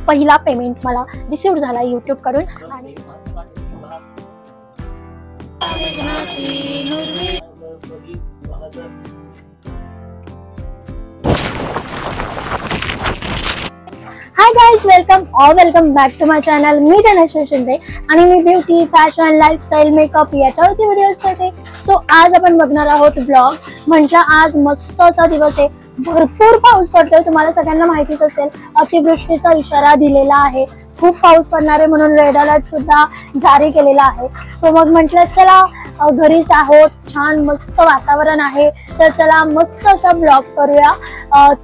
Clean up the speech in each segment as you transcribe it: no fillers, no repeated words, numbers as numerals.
पहिला पेमेंट मला रिसीव्ह झाला YouTube कडून. आणि hi guys, welcome back to my channel. मी धनश्री शिंदे आणि मी ब्युटी, फॅशन, लाईफस्टाईल, मेकअप याच्यावरती व्हिडिओज करते. सो आज आपण बघणार आहोत ब्लॉग. म्हटलं आज मस्त असा दिवस आहे, भरपूर पाऊस पडतोय. तुम्हाला सगळ्यांना माहितीच असेल, अतिवृष्टीचा इशारा दिलेला आहे. खूप पाऊस पडणार आहे म्हणून रेड अलर्ट सुद्धा जारी केलेला आहे. सो मग म्हटलं चला घरीच आहोत, छान मस्त वातावरण आहे, तर चला मस्त असा ब्लॉग करूया.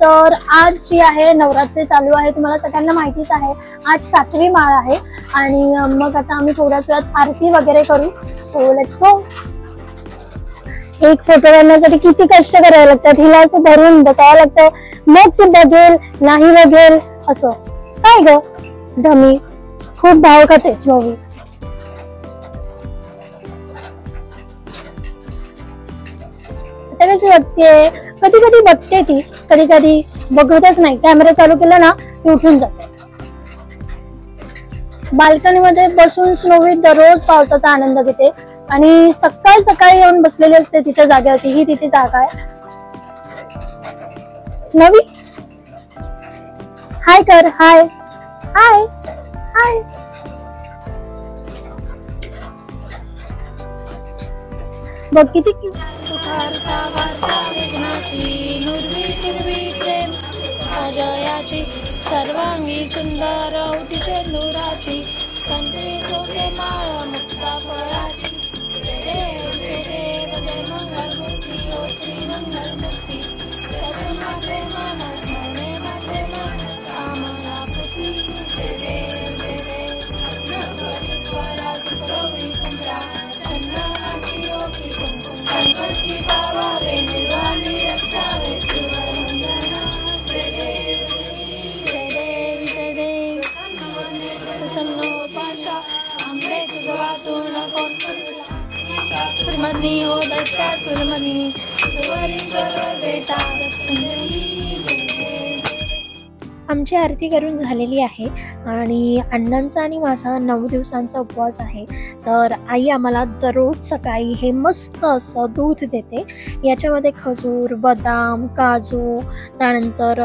तर आज जी आहे नवरात्री चालू आहे, तुम्हाला सगळ्यांना माहितीच आहे. आज 7वी माळ आहे आणि मग आता आम्ही थोड्याच वेळात आरती वगैरे करू. So let's go. एक फोटो काढण्यासाठी किती कष्ट करायला लागतात. हिला असं धरून बसावं लागतं, मग ती बघेल नाही बघेल असं. काय ग धमी, खूप भाव खातेस मूवी. कशी बघते, कधी कधी बघते ती, कधी कधी बघतच नाही. कॅमेरा चालू केला ना ती उठून जाते. बाल्कनीमध्ये बसून स्नोवी दररोज पावसाचा आनंद घेते आणि सकाळी सकाळी येऊन बसलेली असते तिच्या जागेवरती. ही तिची जागा आहे. स्नोवी हाय कर. हाय हाय हाय. बघ किती सर्वांगी सुंदर तिचे नुराची कंठी सोने माळ मुक्ता फळाची. देव देव जय मंगलमूर्ती ओ श्री मंगलमूर्ती. माते मन स्मरणे माते मन कामना पुती. देव देव नवरा गौरी कुंभरा चंद्राची योगी कुंकुम गणपती बाबावे निर्वाणी रक्षावे सुवरवंदना. जय देव जय देव जय देव. प्रसन्न पाशा आंबे तुझ वाचून कोण सुरमनी हो दैत्या सुरमनी सुवरीश्वर देता संजीवनी. आमची आरती करून झालेली आहे आणि अण्णांचा आणि माझा 9 दिवसांचा उपवास आहे. तर आई आम्हाला दररोज सकाळी हे मस्त असं दूध देते. याच्यामध्ये खजूर, बदाम, काजू, त्यानंतर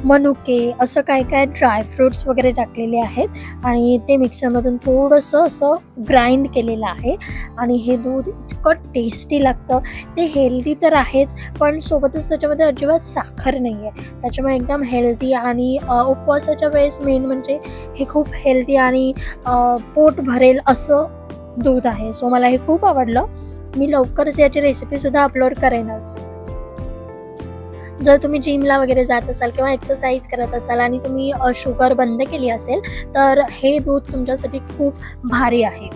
मनुके असं काय काय ड्रायफ्रूट्स वगैरे टाकलेले आहेत आणि ते मिक्सरमधून थोडंसं असं ग्राइंड केलेलं आहे. आणि हे दूध इतकं टेस्टी लागतं. ते हेल्दी तर आहेच, पण सोबतच त्याच्यामध्ये अजिबात साखर नाही आहे. त्याच्यामुळे एकदम हेल्दी आणि उपवासाच्या वेळेस मेन म्हणजे हे खूप हेल्दी आणि पोट भरेल असं दूध आहे. सो मला हे खूप आवडलं. मी लवकरच याची रेसिपीसुद्धा अपलोड करेनच. जर तुम्ही जिमला वगैरे जात असाल किंवा एक्सरसाइज करत असाल आणि तुम्ही शुगर बंद केली असेल तर हे दूध तुमच्यासाठी खूप भारी आहे.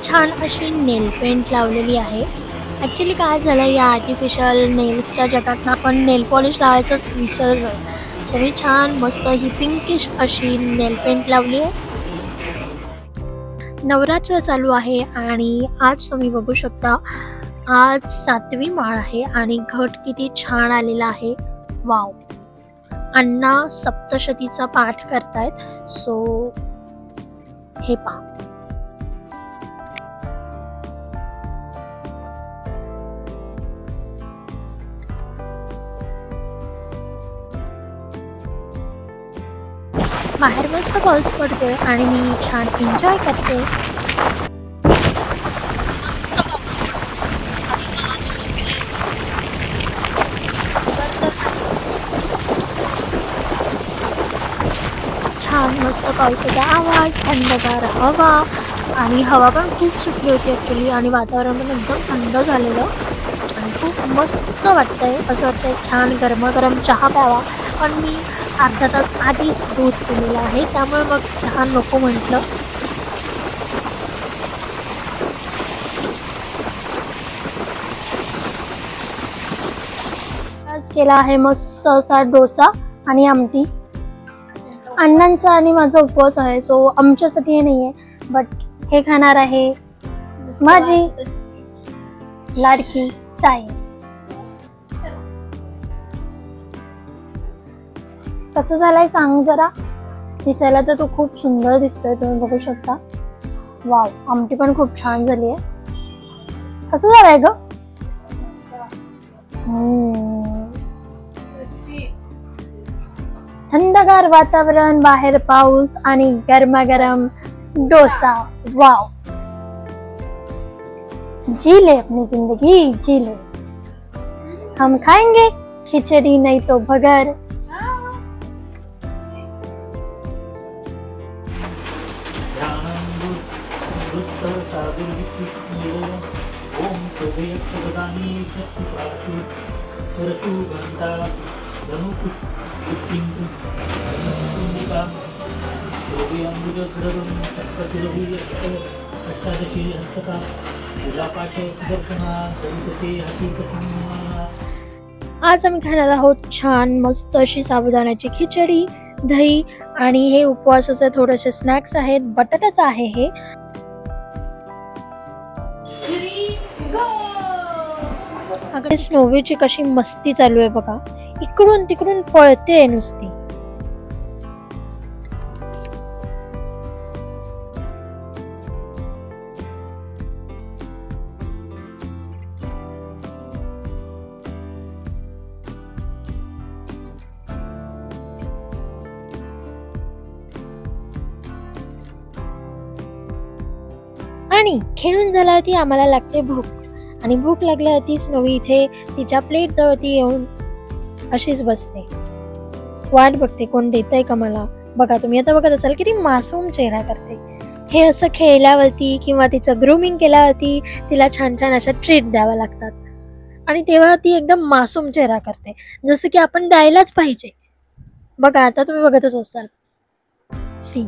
छान अशी नेल पेंट लावलेली आहे. ॲक्च्युली काय झालं, या आर्टिफिशियल नेल्सच्या जगात आपण नेल पॉलिश लावायचंच विसरलो. सो मी छान मस्त ही पिंकिश अशी नेल पेंट लावली आहे. नवरात्र चालू आहे आणि आज तुम्ही बघू शकता आज 7वी माळ आहे आणि घट किती छान आलेला आहे. वाव. अण्णा सप्तशतीचा पाठ करतायत. सो हे पहा. बाहेर मस्त पाऊस पडतोय आणि मी छान एन्जॉय करते. छान मस्त पावसाचा आवाज, थंडगार हवा आणि हवा पण खूप सुटली होती ॲक्च्युली आणि वातावरण पण एकदम थंड झालेलं आणि खूप मस्त वाटतंय. असं वाटतंय छान गरमागरम चहा प्यावा, पण मी अर्धा तास आधीच दूध पिलेलं आहे त्यामुळे मग चहा नको म्हटलं. आज केला आहे मस्त असा डोसा आणि आमटी. अण्णांचा आणि माझा उपवास आहे, सो आमच्यासाठी हे नाही आहे, बट हे खाणार आहे माझी लाडकी ताई. कसं झालाय सांग जरा. दिसायला तर तो खूप सुंदर दिसतोय, तुम्ही बघू शकता. वाव, आमटी पण खूप छान झाली आहे. कसं झालंय ग? थंडगार वातावरण, बाहेर पाऊस आणि गरमागरम डोसा. वाव, जी ले अपनी जिंदगी, जी ले. हम खाएंगे खिचड़ी नहीं तो बगर. आज आम्ही खाणार आहोत छान मस्त अशी साबुदाण्याची खिचडी, दही आणि हे उपवासाचे थोडेसे स्नॅक्स आहेत. बटाट्याचं आहे हे. अगं स्नोवीची कशी मस्ती चालू आहे बघा, इकडून तिकडून पळते नुसती. आणि खेळून झाल्यावरती आम्हाला लागते भूक, आणि भूक लागल्यावरती स्नोवी इथे तिच्या प्लेट जवळती येऊन अशीच बसते, वाट बघते कोण देतंय का मला. बघा तुम्ही आता बघत असाल किती मासूम चेहरा करते. हे असं खेळल्यावरती किंवा तिचं ग्रूमिंग केल्यावरती तिला छान छान अशा ट्रीट द्याव्या लागतात, आणि तेव्हा ती एकदम मासूम चेहरा करते, जसं की आपण द्यायलाच पाहिजे. बघा आता तुम्ही बघतच असाल. सी,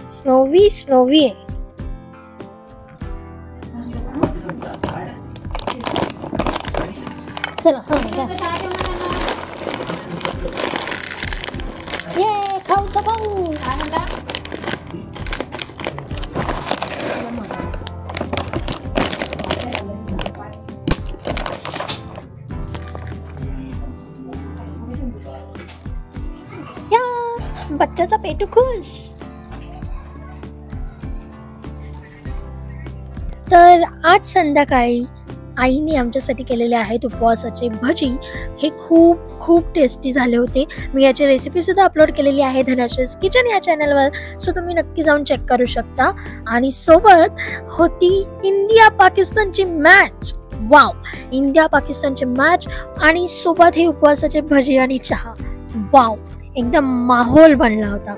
स्नोवी स्नोवी आहे. चला ये खाऊचा खाऊ. या बच्चाचा पेटू खुश. तर आज संध्याकाळी आईने आमच्यासाठी केलेले आहेत उपवासाचे भजी. हे खूप खूप टेस्टी झाले होते. मी याची रेसिपी सुद्धा अपलोड केलेली आहे धनाश्रीज किचन या चॅनलवर, सो तुम्ही नक्की जाऊन चेक करू शकता. आणि सोबत होती इंडिया पाकिस्तानची मॅच. वाव, इंडिया पाकिस्तानची मॅच आणि सोबत हे उपवासाचे भजी आणि चहा. वाव, एकदम माहोल बनला होता.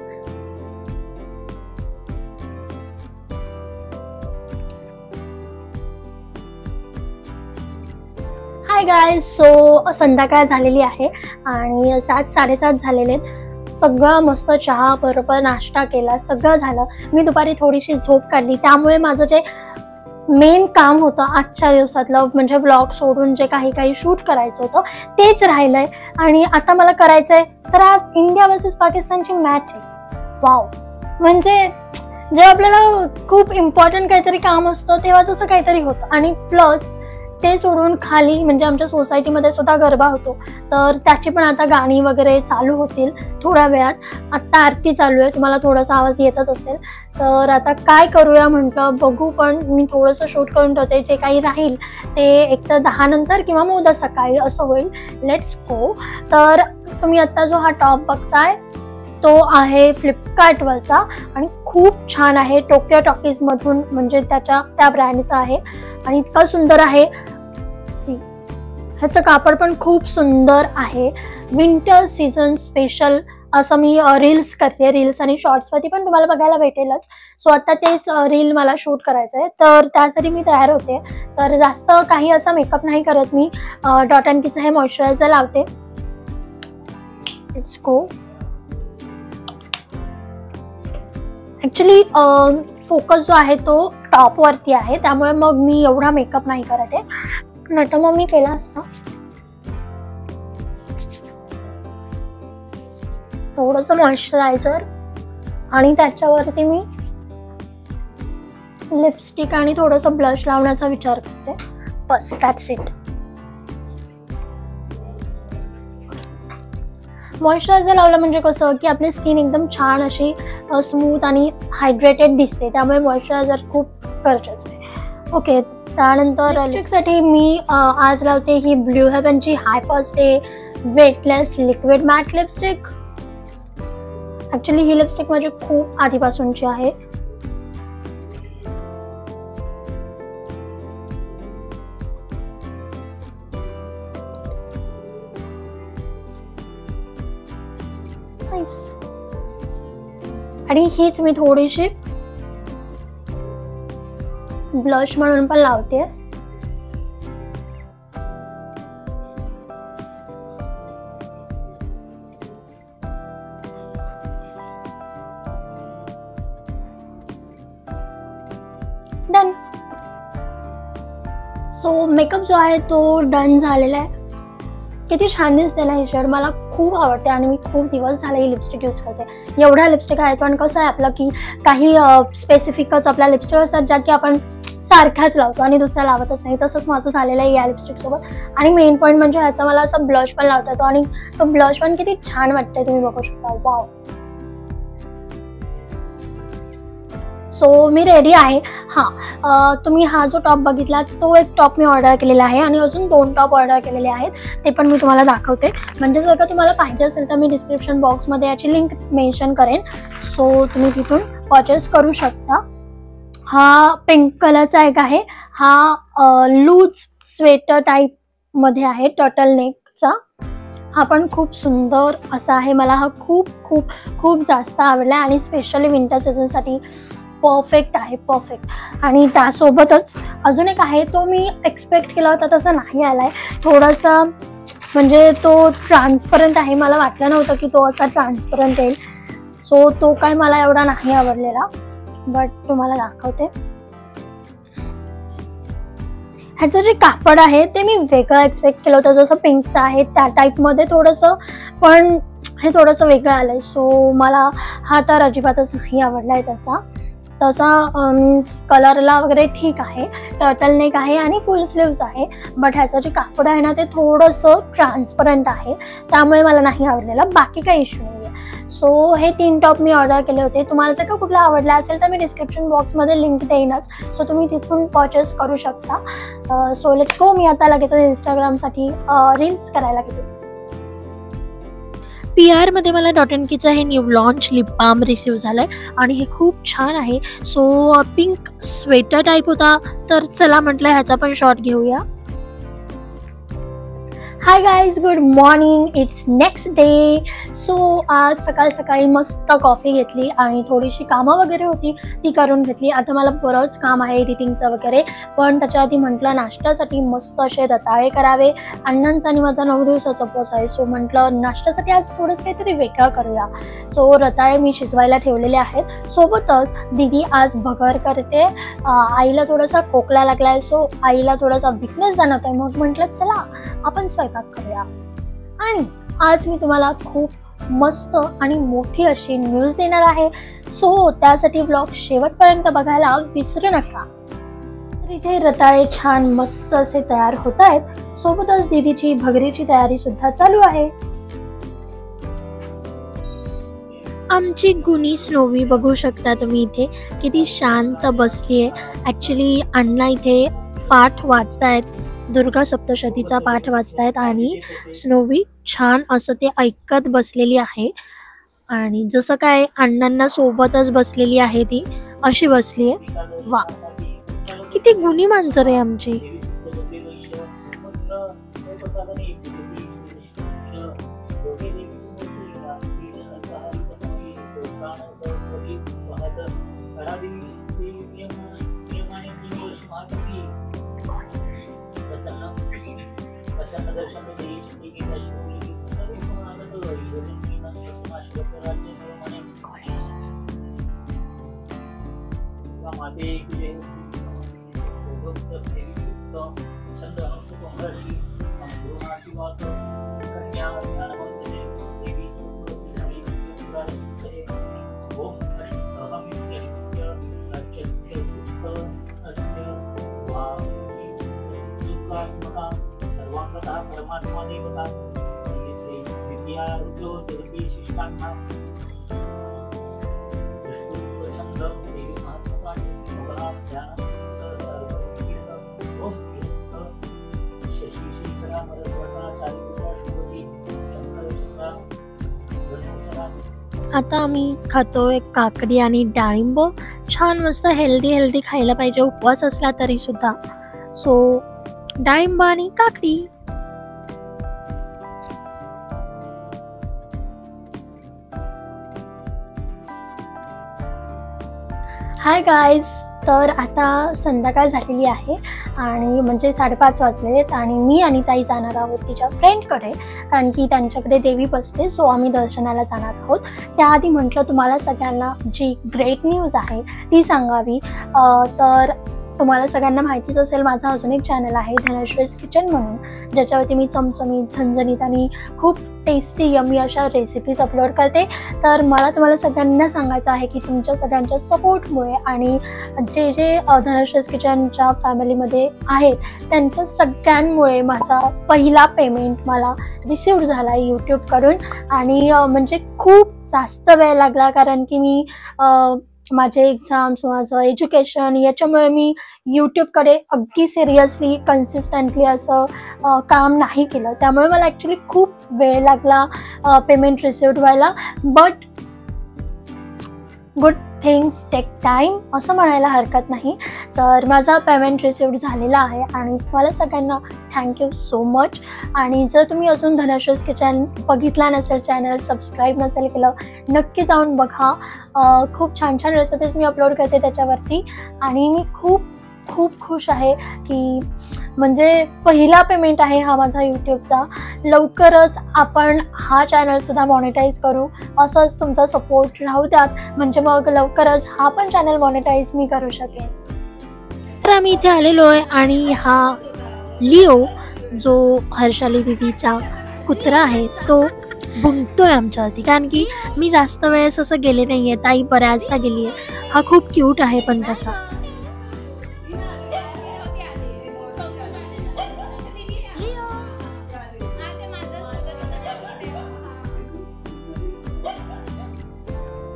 हाय गाईज, सो संध्याकाळ झालेली आहे आणि 7-7:30 झालेले आहेत. सगळं मस्त चहा बरोबर नाश्ता केला, सगळं झालं. मी दुपारी थोडीशी झोप काढली, त्यामुळे माझं जे मेन काम होतं आजच्या दिवसातलं म्हणजे व्लॉग सोडून जे काही शूट करायचं होतं तेच राहिलंय. आणि आता मला करायचंय, तर आज इंडिया वर्सेस पाकिस्तानची मॅच आहे. वाव, म्हणजे जेव्हा आपल्याला खूप इम्पॉर्टंट काहीतरी काम असतं तेव्हा जसं काहीतरी होतं. आणि प्लस ते सोडून खाली म्हणजे आमच्या सोसायटीमध्ये सुद्धा गरबा होतो, तर त्याची पण आता गाणी वगैरे चालू होतील थोड्या वेळात. आत्ता आरती चालू आहे, तुम्हाला थोडासा आवाज येतच असेल. तर आता काय करूया म्हटलं, बघू, पण मी थोडंसं शूट करून ठेवते. जे काही राहील ते एकतर 10 नंतर किंवा मग उद्या सकाळी असं होईल. Let's go. तर तुम्ही आत्ता जो हा टॉप बघताय तो आहे फ्लिपकार्टवरचा आणि खूप छान आहे. टोकियो टॉकीज मधून म्हणजे त्या ब्रँडचा आहे आणि इतका सुंदर आहे. सी, ह्याचं कापड पण खूप सुंदर आहे. विंटर सीझन स्पेशल असं मी रील्स करते. रील्स आणि शॉर्ट्सवरती पण तुम्हाला बघायला भेटेलच. सो आता तेच रील मला शूट करायचं आहे, तर त्यासाठी मी तयार होते. तर जास्त काही असा मेकअप नाही करत मी. डॉट अँड कीचं हे मॉइश्चरायझर लावते. Let's go. ॲक्च्युली फोकस जो आहे तो टॉपवरती आहे, त्यामुळे मग मी एवढा मेकअप नाही करत आहे, नाही तर मग मी केला असता. थोडंसं मॉइश्चरायझर आणि त्याच्यावरती मी लिपस्टिक आणि थोडंसं ब्लश लावण्याचा विचार करते. बस, दॅट्स इट. मॉइश्चरायझर लावलं म्हणजे कसं की आपली स्किन एकदम छान अशी स्मूथ आणि हायड्रेटेड दिसते, त्यामुळे मॉइश्चरायझर खूप गरजेचं आहे. ओके, त्यानंतर लिपस्टिकसाठी मी आज लावते ही ब्लू हेवनची high first day weightless liquid matte lipstick. Actually ही लिपस्टिक माझी खूप आधीपासूनची आहे. आणि हीच मी थोडीशी ब्लश म्हणून पण लावते. डन. सो मेकअप जो आहे तो डन झालेला आहे. किती छान दिसते ना ही शेड, मला खूप आवडते आणि मी खूप दिवस झाले ही लिपस्टिक यूज करते. एवढ्या लिपस्टिक आहेत, पण कसं आहे आपलं की काही स्पेसिफिकच आपल्या लिपस्टिक असतात ज्या की आपण सारख्याच लावतो आणि दुसऱ्या लावतच नाही. तसंच माझं झालेलं आहे या लिपस्टिक सोबत. आणि मेन पॉईंट म्हणजे ह्याचा मला असं ब्लश पण लावता येतो आणि तो ब्लश पण किती छान वाटते, तुम्ही बघू शकता. वाव. सो मी रेडी आहे. हां, तुम्ही हा जो टॉप बघितला तो एक टॉप मी ऑर्डर केलेला आहे आणि अजून 2 टॉप ऑर्डर केलेले आहेत, ते पण मी तुम्हाला दाखवते. म्हणजे जर का तुम्हाला पाहिजे असेल तर मी डिस्क्रिप्शन बॉक्समध्ये याची लिंक मेन्शन करेन, सो तुम्ही तिथून परचेस करू शकता. हा पिंक कलरचा एक आहे. हा लूज स्वेटर टाईपमध्ये आहे, टर्टल नेकचा. हा पण खूप सुंदर असा आहे. मला हा खूप खूप खूप जास्त आवडला आणि स्पेशली विंटर सीझनसाठी परफेक्ट आहे, परफेक्ट. आणि त्यासोबतच अजून एक आहे, तो मी एक्सपेक्ट केला होता तसा नाही आलाय. थोडासा म्हणजे तो ट्रान्सपरंट आहे, मला वाटलं नव्हतं की तो असा ट्रान्सपरंट येईल. सो तो काय मला एवढा नाही आवडलेला, बट तुम्हाला दाखवते. ह्याचं जे कापड आहे ते मी वेगळं एक्सपेक्ट केलं होतं, जसं पिंकचं आहे त्या टाईपमध्ये थोडंसं, पण हे थोडंसं वेगळं आलं आहे. सो मला हा तर अजिबातच नाही आवडला आहे. तसा मीन्स कलरला वगैरे ठीक आहे, टर्टल नेक आहे आणि फुल स्लीव्ज आहे, बट ह्याचं जे कापड आहे ना ते थोडंसं ट्रान्सपरंट आहे, त्यामुळे मला नाही आवडलेलं. बाकी काही इश्यू नाही आहे. सो हे 3 टॉप मी ऑर्डर केले होते. तुम्हाला जर का कुठला आवडला असेल तर मी डिस्क्रिप्शन बॉक्समध्ये लिंक देईनच, सो तुम्ही तिथून परचेस करू शकता. So let's go. मी आता लगेच इंस्टाग्रामसाठी रील्स करायला घेते. PR मध्ये मला डॉट अँड कीचा हे new launch lip balm receive झालाय आणि हे खूप छान आहे. सो पिंक स्वेटर टाईप होता, तर चला म्हटलं ह्याचा पण शॉट घेऊया. Hi guys, good morning. It's next day. So आज सकाळ सकाळी मस्त कॉफी घेतली आणि थोडीशी कामं वगैरे होती ती करून घेतली. आता मला बरंच काम आहे एडिटिंगचं वगैरे, पण त्याच्या आधी म्हटलं नाश्त्यासाठी मस्त असे रताळे करावे. अण्णांचा आणि माझा 9 दिवसाचा उपवास आहे, सो म्हटलं नाश्त्यासाठी आज थोडंसं काहीतरी वेगळं करूया. सो रताळे मी शिजवायला ठेवलेले आहेत. सोबतच दीदी आज भगर करते. आईला थोडासा खोकला लागला आहे, सो आईला थोडासा विकनेस जाणवत आहे. मग म्हटलं चला आपण स्वयंपाक करूया. आणि आज मी तुम्हाला खूप मस्त आणि मोठी अशी न्यूज देणार आहे, सो त्यासाठी ब्लॉग शेवटपर्यंत बघायला विसरू नका. तर इथे रताळे छान मस्त असे तयार होत आहेत. सोबतच दीदीची भगरीची तयारी सुद्धा चालू आहे. आमची गुणी स्नोवी बघू शकता तुम्ही इथे किती शांत बसली आहे. ॲक्च्युली अण्णा इथे पाठ वाचतायत, दुर्गा सप्तशतीचा पाठ वाचतायत आणि स्नोवी छान असं ते ऐकत बसलेली आहे. आणि जसं काय अण्णांना सोबतच बसलेली आहे ती अशी बसली आहे. वा, किती गुणी मांजर आहे आमची. आता आम्ही खातोय काकडी आणि डाळिंब. छान मस्त हेल्दी खायला पाहिजे उपवास असला तरी सुद्धा. सो डाळिंब आणि काकडी. हाय गाईज, तर आता संध्याकाळ झालेली आहे आणि म्हणजे 5:30 वाजले आहेत आणि मी आणि ताई जाणार आहोत तिच्या फ्रेंडकडे, कारण की त्यांच्याकडे देवी बसते. सो आम्ही दर्शनाला जाणार आहोत. त्याआधी म्हटलं तुम्हाला सगळ्यांना जी ग्रेट न्यूज आहे ती सांगावी. तर तुम्हाला सगळ्यांना माहितीच असेल, माझा अजून एक चॅनल आहे धनश्रीज किचन म्हणून, ज्याच्यावरती मी चमचमीत, झणझणीत आणि खूप टेस्टी यमी अशा रेसिपीज अपलोड करते. तर मला तुम्हाला सगळ्यांना सांगायचं आहे की तुमच्या सगळ्यांच्या सपोर्टमुळे आणि जे जे धनश्रीज किचनच्या फॅमिलीमध्ये आहेत त्यांच्या सगळ्यांमुळे माझा पहिला पेमेंट मला रिसीव्ह झाला आहे यूट्यूबकडून. आणि म्हणजे खूप जास्त वेळ लागला, कारण की मी माझे एक्झाम्स, माझं एज्युकेशन याच्यामुळे मी यूट्यूबकडे अगदी सिरियसली कन्सिस्टंटली असं काम नाही केलं. त्यामुळे मला ॲक्च्युली खूप वेळ लागला पेमेंट रिसिव्ह व्हायला. But good things take time असं म्हणायला हरकत नाही. तर माझा पेमेंट रिसिव्ह झालेला आहे आणि तुम्हाला सगळ्यांना थँक्यू सो मच. आणि जर तुम्ही अजून धनश्रीज किचन बघितला नसेल, चॅनल सबस्क्राईब नसेल केलं, नक्की जाऊन बघा. खूप छान छान रेसिपीज मी अपलोड करते त्याच्यावरती आणि मी खूप खूप खुश आहे की म्हणजे पहिला पेमेंट आहे हा माझा यूट्यूबचा. लवकरच आपण हा चॅनलसुद्धा मॉनिटाईज करू. असंच तुमचा सपोर्ट राहू द्यात, म्हणजे मग लवकरच हा पण चॅनल मॉनिटाईज मी करू शकेन. तर आम्ही इथे आलेलो आहे आणि हा लिओ जो हर्षाली दीदीचा कुत्रा आहे तो भुंकतोय आमच्यावरती, कारण की मी जास्त वेळेस असं गेले नाही आहे. ताई बऱ्याचदा गेली आहे. हा खूप क्यूट आहे पण तसा.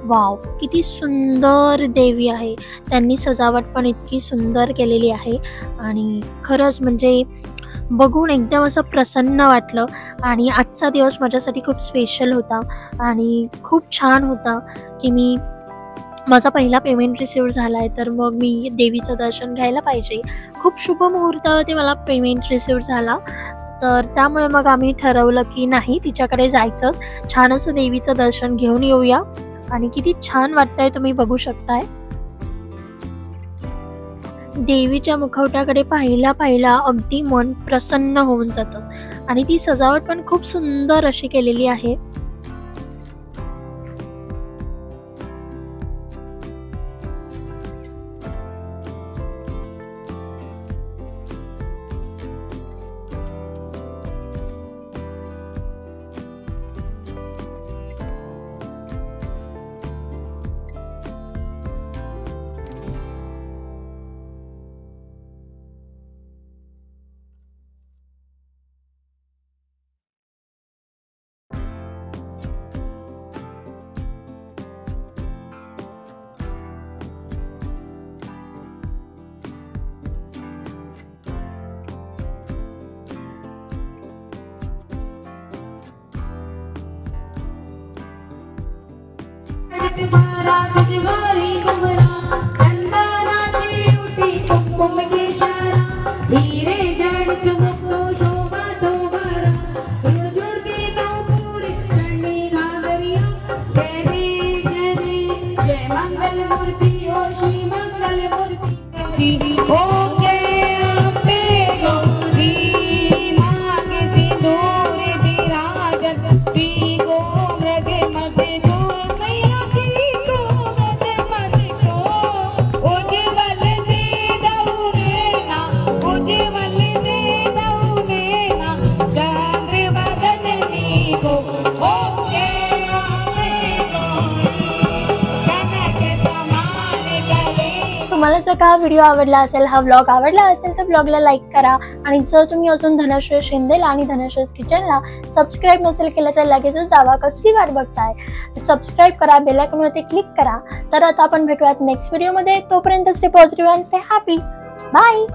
वाव, किती सुंदर देवी आहे. त्यांनी सजावट पण इतकी सुंदर केलेली आहे आणि खरंच म्हणजे बघून एकदम असं प्रसन्न वाटलं. आणि आजचा दिवस माझ्यासाठी खूप स्पेशल होता आणि खूप छान होता की मी माझा पहिला पेमेंट रिसीव्ह झाला आहे, तर मग मी देवीचं दर्शन घ्यायला पाहिजे. खूप शुभ मुहूर्तावरती मला पेमेंट रिसीव्ह झाला. तर त्यामुळे मग आम्ही ठरवलं की नाही, तिच्याकडे जायचंच, छान असं देवीचं दर्शन घेऊन येऊया. आणि किती छान वाटतंय तुम्ही बघू शकताय. देवीच्या मुखवट्याकडे पाहिला अगदी मन प्रसन्न होऊन जातं आणि ती सजावट पण खूप सुंदर अशी केलेली आहे. तुम्हाला जर का व्हिडिओ आवडला असेल, हा व्लॉग आवडला असेल तर व्लॉगला लाईक करा आणि जर तुम्ही अजून धनश्री शिंदेला आणि धनश्री किचनला सबस्क्राईब नसेल केलं तर लगेचच जावा. कसली वाट बघताय, सबस्क्राईब करा, बेल आयकॉनवरती क्लिक करा. तर आता आपण भेटूयात नेक्स्ट व्हिडिओमध्ये. तोपर्यंत stay positive and stay happy. Bye.